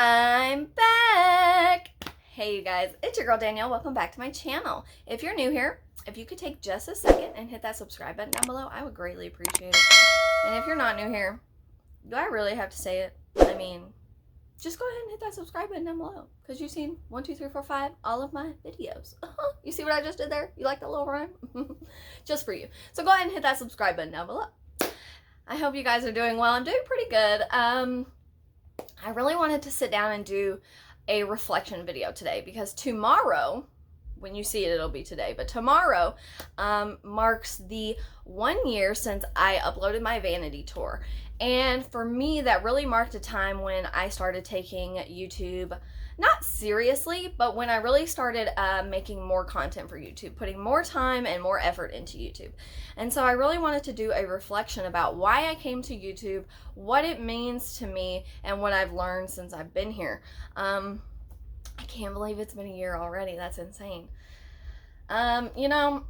I'm back! Hey you guys, it's your girl Danielle. Welcome back to my channel. If you're new here, if you could take just a second and hit that subscribe button down below, I would greatly appreciate it. And if you're not new here, do I really have to say it? I mean, just go ahead and hit that subscribe button down below, because you've seen 1, 2, 3, 4, 5 all of my videos. You see what I just did there? You like that little rhyme? Just for you. So go ahead and hit that subscribe button down below. I hope you guys are doing well. I'm doing pretty good. I really wanted to sit down and do a reflection video today, because tomorrow, when you see it, it'll be today, but tomorrow marks the 1 year since I uploaded my vanity tour. And for me, that really marked a time when I started taking YouTube not seriously, but when I really started making more content for YouTube, putting more time and more effort into YouTube. And so I really wanted to do a reflection about why I came to YouTube, what it means to me, and what I've learned since I've been here. I can't believe it's been a year already. That's insane. You know,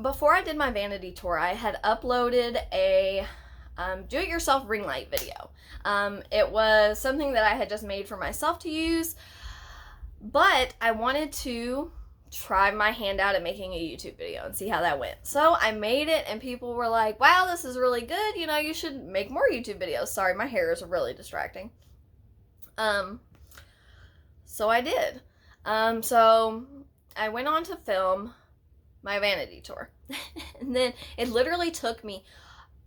before I did my vanity tour, I had uploaded a do-it-yourself ring light video. It was something that I had just made for myself to use, but I wanted to try my hand out at making a YouTube video and see how that went. So I made it, and people were like, wow, this is really good, you know, you should make more YouTube videos. Sorry, my hair is really distracting. So I did. So I went on to film my vanity tour. And then it literally took me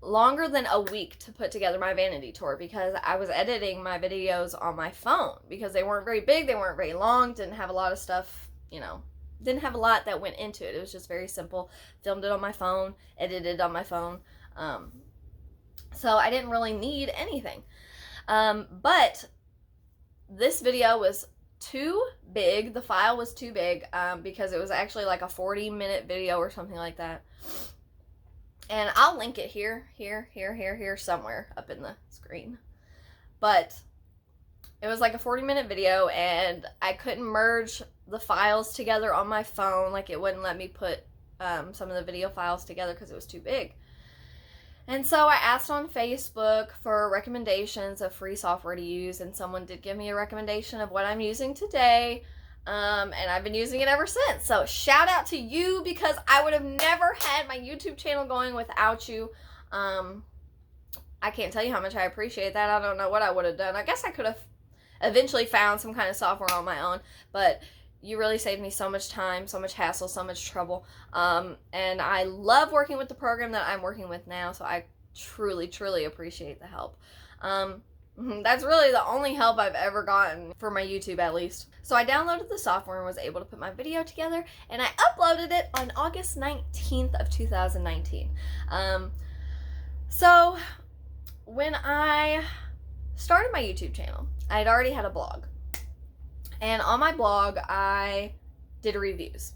longer than a week to put together my vanity tour, because I was editing my videos on my phone, because they weren't very big, they weren't very long, didn't have a lot of stuff, you know, didn't have a lot that went into it. It was just very simple. Filmed it on my phone, edited on my phone. So I didn't really need anything. But this video was too big. The file was too big, because it was actually like a 40-minute video or something like that. And I'll link it here, somewhere up in the screen. But it was like a 40-minute video, and I couldn't merge the files together on my phone. Like, it wouldn't let me put some of the video files together because it was too big. And so I asked on Facebook for recommendations of free software to use, and someone did give me a recommendation of what I'm using today. And I've been using it ever since. So shout out to you, because I would have never had my YouTube channel going without you. I can't tell you how much I appreciate that. I don't know what I would have done. I guess I could have eventually found some kind of software on my own, but you really saved me so much time, so much hassle, so much trouble. And I love working with the program that I'm working with now, so I truly, truly appreciate the help. That's really the only help I've ever gotten for my YouTube, at least. So I downloaded the software and was able to put my video together, and I uploaded it on August 19th of 2019. So when I started my YouTube channel, I had already had a blog. And on my blog, I did reviews.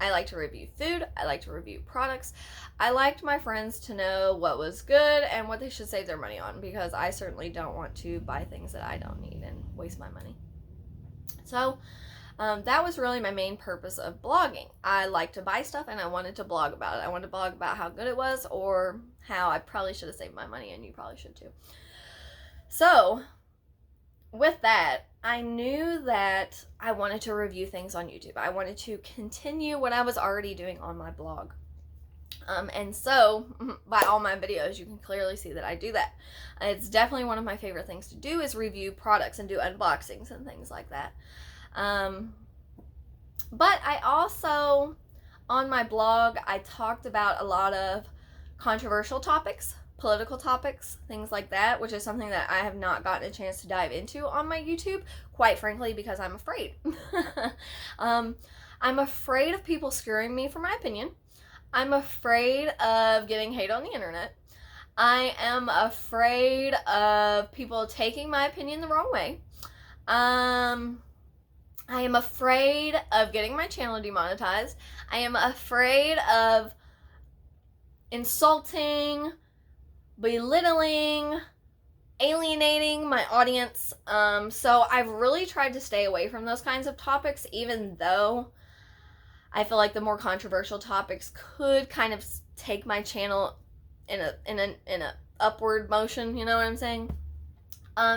I like to review food. I like to review products. I liked my friends to know what was good and what they should save their money on, because I certainly don't want to buy things that I don't need and waste my money. So that was really my main purpose of blogging. I like to buy stuff, and I wanted to blog about it. I wanted to blog about how good it was, or how I probably should have saved my money, and you probably should too. So with that, I knew that I wanted to review things on YouTube. I wanted to continue what I was already doing on my blog. And so, by all my videos, you can clearly see that I do that. It's definitely one of my favorite things to do, is review products and do unboxings and things like that. But I also, on my blog, I talked about a lot of controversial topics, political topics, things like that, which is something that I have not gotten a chance to dive into on my YouTube, quite frankly, because I'm afraid. I'm afraid of people skewering me for my opinion. I'm afraid of getting hate on the internet. I am afraid of people taking my opinion the wrong way. I am afraid of getting my channel demonetized. I am afraid of insulting, belittling, alienating my audience. So I've really tried to stay away from those kinds of topics, even though I feel like the more controversial topics could kind of take my channel in a upward motion, you know what I'm saying?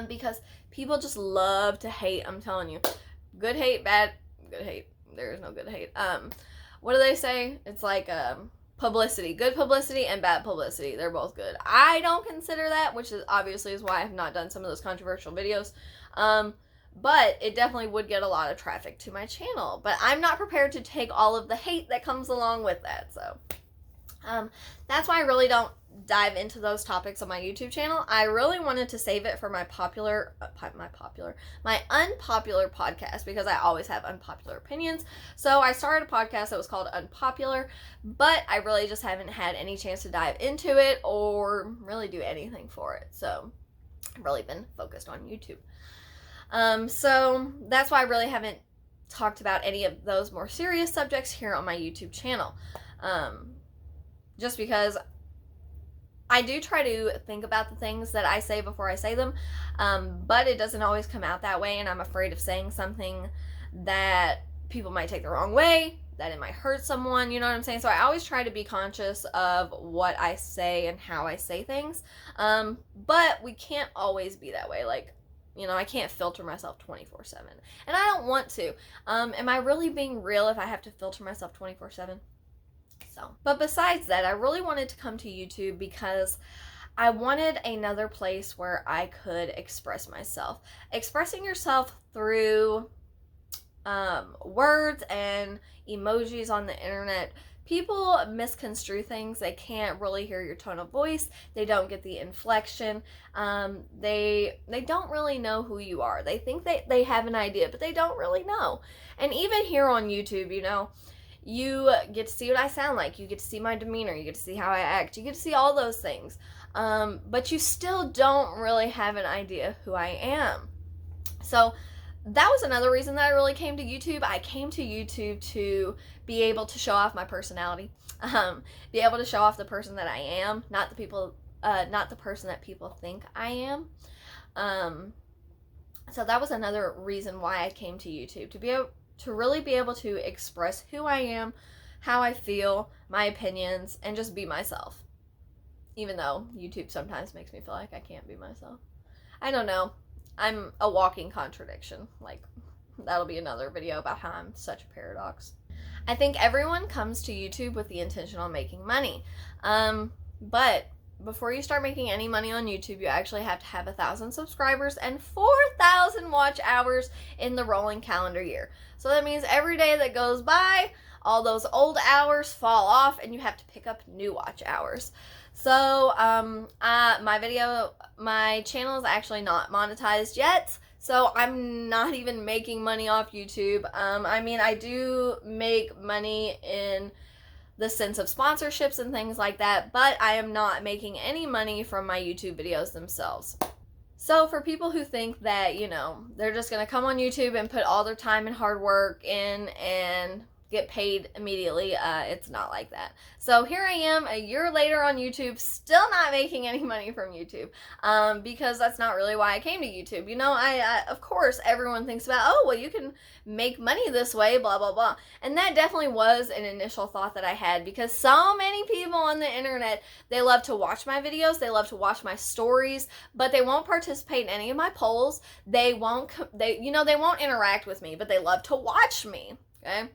Because people just love to hate. I'm telling you, good hate, bad, good hate. There is no good hate. What do they say? It's like publicity, good publicity and bad publicity. They're both good. I don't consider that, which is obviously is why I have not done some of those controversial videos. But it definitely would get a lot of traffic to my channel. But I'm not prepared to take all of the hate that comes along with that. So that's why I really don't dive into those topics on my YouTube channel. I really wanted to save it for my unpopular podcast, because I always have unpopular opinions. So I started a podcast that was called Unpopular, but I really just haven't had any chance to dive into it or really do anything for it. So I've really been focused on YouTube. So that's why I really haven't talked about any of those more serious subjects here on my YouTube channel. Just because I do try to think about the things that I say before I say them, but it doesn't always come out that way, and I'm afraid of saying something that people might take the wrong way, that it might hurt someone, you know what I'm saying? So I always try to be conscious of what I say and how I say things, but we can't always be that way. Like, you know, I can't filter myself 24/7, and I don't want to. Am I really being real if I have to filter myself 24/7? So, but besides that, I really wanted to come to YouTube because I wanted another place where I could express myself. Expressing yourself through words and emojis on the internet, people misconstrue things. They can't really hear your tone of voice. They don't get the inflection. They don't really know who you are. They think they have an idea, but they don't really know. And even here on YouTube, you know, you get to see what I sound like. You get to see my demeanor. You get to see how I act. You get to see all those things. But you still don't really have an idea who I am. So that was another reason that I really came to YouTube. I came to YouTube to be able to show off my personality. Be able to show off the person that I am, not the person that people think I am. So that was another reason why I came to YouTube, to really be able to express who I am, how I feel, my opinions, and just be myself. Even though YouTube sometimes makes me feel like I can't be myself. I don't know. I'm a walking contradiction. Like, that'll be another video about how I'm such a paradox. I think everyone comes to YouTube with the intention on making money. But before you start making any money on YouTube, you actually have to have 1,000 subscribers and 4,000 watch hours in the rolling calendar year. So that means every day that goes by, all those old hours fall off and you have to pick up new watch hours. So my channel is actually not monetized yet, so I'm not even making money off YouTube. I mean, I do make money in the sense of sponsorships and things like that, but I am not making any money from my YouTube videos themselves. So for people who think that, you know, they're just going to come on YouTube and put all their time and hard work in and get paid immediately, it's not like that. So here I am a year later on YouTube, still not making any money from YouTube, because that's not really why I came to YouTube. You know, I of course everyone thinks about, oh, well, you can make money this way, blah blah blah, and that definitely was an initial thought that I had, because so many people on the internet, they love to watch my videos, they love to watch my stories, but they won't participate in any of my polls. They won't interact with me, but they love to watch me. Okay.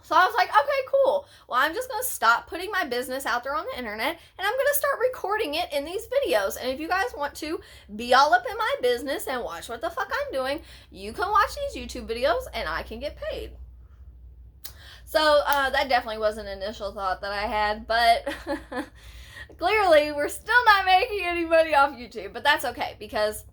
So I was like, okay, cool. Well, I'm just going to stop putting my business out there on the internet, and I'm going to start recording it in these videos. And if you guys want to be all up in my business and watch what the fuck I'm doing, you can watch these YouTube videos and I can get paid. So that definitely was an initial thought that I had, but clearly we're still not making any money off YouTube. But that's okay, because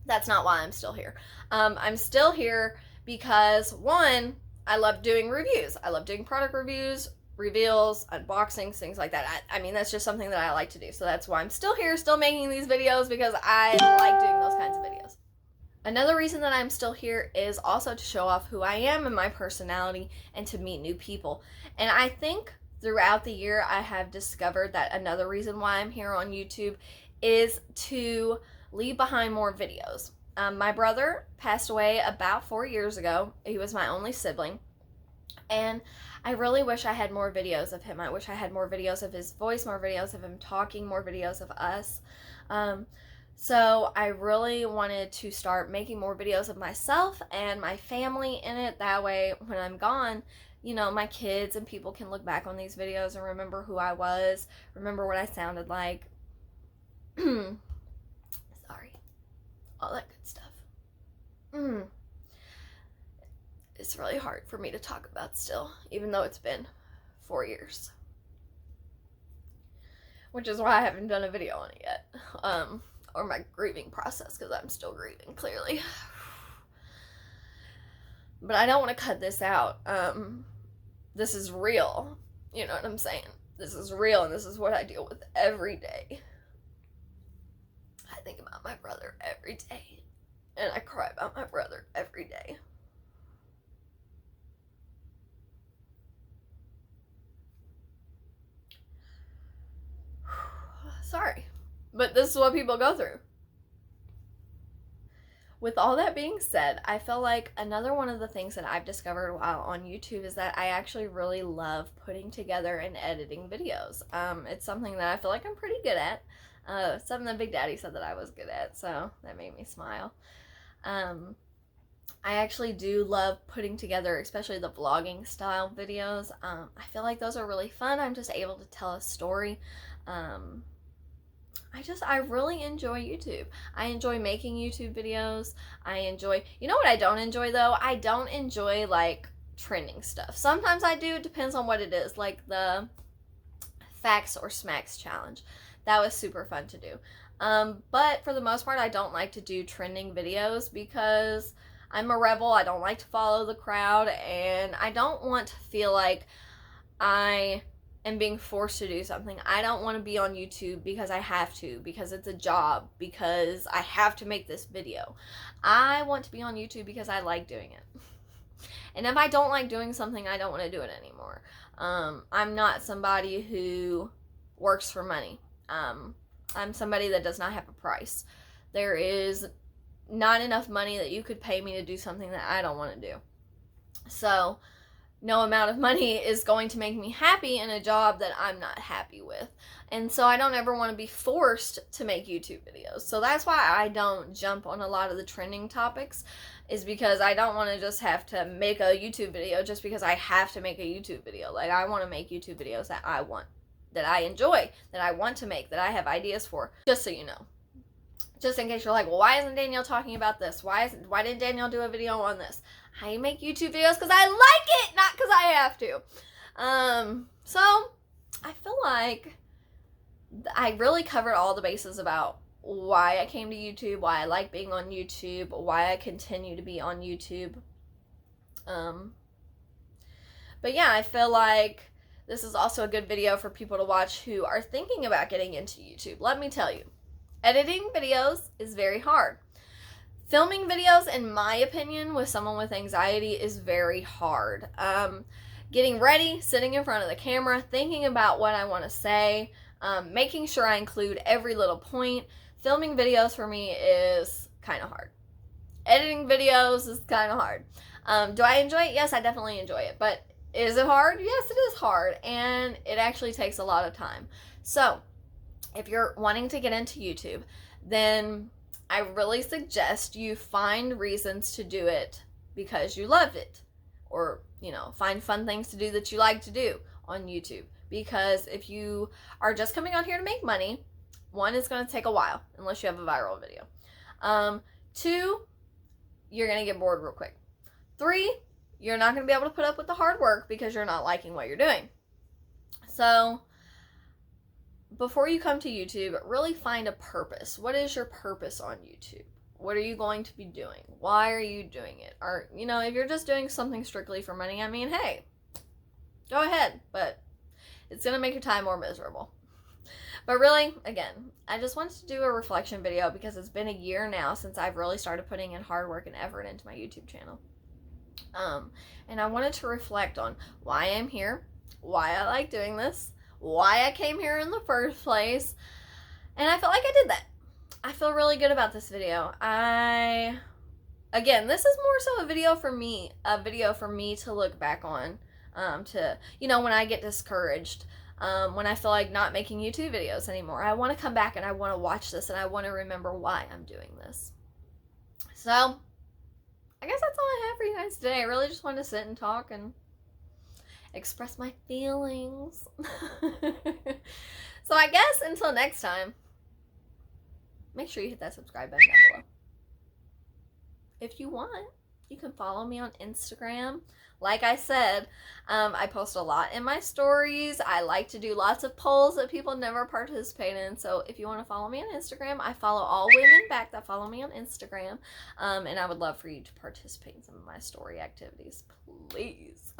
that's not why I'm still here. I'm still here because, one, I love doing reviews. I love doing product reviews, reveals, unboxings, things like that. I mean, that's just something that I like to do. So that's why I'm still here, still making these videos, because I like doing those kinds of videos. Another reason that I'm still here is also to show off who I am and my personality, and to meet new people. And I think throughout the year, I have discovered that another reason why I'm here on YouTube is to leave behind more videos. My brother passed away about 4 years ago. He was my only sibling, and I really wish I had more videos of him. I wish I had more videos of his voice, more videos of him talking, more videos of us. So I really wanted to start making more videos of myself and my family in it. That way, when I'm gone, you know, my kids and people can look back on these videos and remember who I was, remember what I sounded like. Sorry. All that good stuff. It's really hard for me to talk about still, even though it's been 4 years. Which is why I haven't done a video on it yet. Or my grieving process, because I'm still grieving, clearly. But I don't want to cut this out. This is real. You know what I'm saying? This is real, and this is what I deal with every day. I think about my brother every day, and I cry about my brother every day. Sorry, but this is what people go through. With all that being said, I feel like another one of the things that I've discovered while on YouTube is that I actually really love putting together and editing videos. It's something that I feel like I'm pretty good at. Something that Big Daddy said that I was good at, so that made me smile. I actually do love putting together, especially the vlogging style videos. I feel like those are really fun. I'm just able to tell a story. I really enjoy YouTube. I enjoy making YouTube videos. You know what I don't enjoy though? I don't enjoy like trending stuff. Sometimes I do, it depends on what it is, like the FAVS or Smacks challenge. That was super fun to do. But for the most part, I don't like to do trending videos because I'm a rebel. I don't like to follow the crowd, and I don't want to feel like I am being forced to do something. I don't want to be on YouTube because I have to, because it's a job, because I have to make this video. I want to be on YouTube because I like doing it. And if I don't like doing something, I don't want to do it anymore. I'm not somebody who works for money. I'm somebody that does not have a price. There is not enough money that you could pay me to do something that I don't want to do. So no amount of money is going to make me happy in a job that I'm not happy with. And so I don't ever want to be forced to make YouTube videos. So that's why I don't jump on a lot of the trending topics, is because I don't want to just have to make a YouTube video just because I have to make a YouTube video. Like, I want to make YouTube videos that I want, that I enjoy, that I want to make, that I have ideas for. Just so you know. Just in case you're like, well, why isn't Danielle talking about this? Why didn't Danielle do a video on this? I make YouTube videos because I like it, not because I have to. So I feel like I really covered all the bases about why I came to YouTube, why I like being on YouTube, why I continue to be on YouTube. But yeah, I feel like this is also a good video for people to watch who are thinking about getting into YouTube. Let me tell you, editing videos is very hard. Filming videos, in my opinion, with someone with anxiety is very hard. Getting ready, sitting in front of the camera, thinking about what I want to say, making sure I include every little point. Filming videos for me is kind of hard. Editing videos is kind of hard. Do I enjoy it? Yes, I definitely enjoy it. But is it hard? Yes, it is hard. And it actually takes a lot of time. So if you're wanting to get into YouTube, then I really suggest you find reasons to do it because you love it. Or, you know, find fun things to do that you like to do on YouTube. Because if you are just coming on here to make money, one, it's going to take a while unless you have a viral video. Two, you're going to get bored real quick. Three, you're not going to be able to put up with the hard work because you're not liking what you're doing. So before you come to YouTube, really find a purpose. What is your purpose on YouTube? What are you going to be doing? Why are you doing it? Or, you know, if you're just doing something strictly for money, I mean, hey, go ahead, but it's going to make your time more miserable. But really, again, I just wanted to do a reflection video because it's been a year now since I've really started putting in hard work and effort into my YouTube channel. And I wanted to reflect on why I'm here, why I like doing this, why I came here in the first place, and I felt like I did that. I feel really good about this video. Again, this is more so a video for me to look back on, to, you know, when I get discouraged, when I feel like not making YouTube videos anymore. I want to come back and I want to watch this and I want to remember why I'm doing this. So, I guess that's all I have for you guys today. I really just wanted to sit and talk and express my feelings. So I guess until next time, make sure you hit that subscribe button down below. If you want, you can follow me on Instagram. Like I said, I post a lot in my stories. I like to do lots of polls that people never participate in. So if you want to follow me on Instagram, I follow all women back that follow me on Instagram. And I would love for you to participate in some of my story activities, please.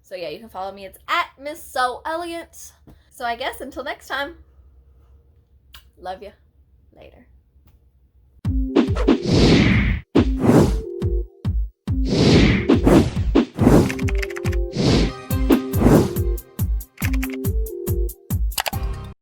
So yeah, you can follow me. It's at Miss So Elliott. So I guess until next time, love you. Later.